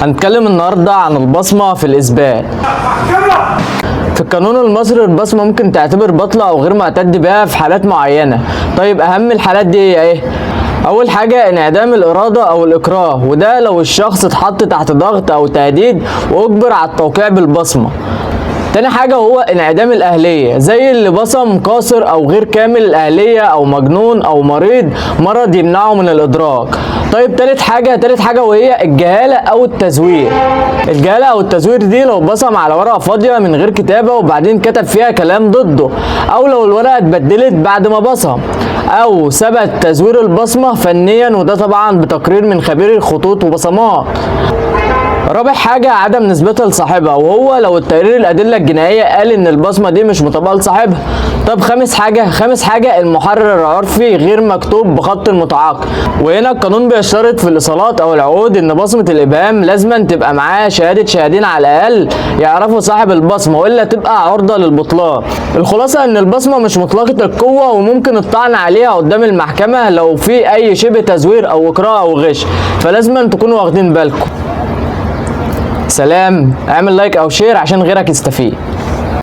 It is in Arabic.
هنتكلم النهارده عن البصمة في الإثبات. في القانون المصري البصمة ممكن تعتبر بطلة أو غير معتد بها في حالات معينة. طيب أهم الحالات دي هي إيه؟ أول حاجة انعدام الإرادة أو الإكراه، وده لو الشخص اتحط تحت ضغط أو تهديد وأجبر على التوقيع بالبصمة. تاني حاجة هو انعدام الأهلية، زي اللي بصم قاصر أو غير كامل الأهلية أو مجنون أو مرض يمنعه من الإدراك. طيب تالت حاجة وهي الجهالة أو التزوير. الجهالة أو التزوير دي لو بصم على ورقة فاضية من غير كتابة وبعدين كتب فيها كلام ضده، أو لو الورقة اتبدلت بعد ما بصم، أو ثبت تزوير البصمة فنيا، وده طبعا بتقرير من خبير الخطوط وبصمات. رابع حاجة عدم نسبتها لصاحبها، وهو لو التقرير الأدلة الجنائية قال إن البصمة دي مش مطابقة لصاحبها. طب خامس حاجة المحرر العرفي غير مكتوب بخط المتعاقد، وهنا القانون بيشترط في الإيصالات أو العقود إن بصمة الإبهام لازما تبقى معاه شهادة شاهدين على الأقل يعرفوا صاحب البصمة، وإلا تبقى عرضة للبطلان. الخلاصة إن البصمة مش مطلقة القوة وممكن الطعن عليها قدام المحكمة لو في أي شبه تزوير أو إكراه أو غش، فلازما تكونوا واخدين بالكم. سلام. اعمل لايك او شير عشان غيرك يستفيد.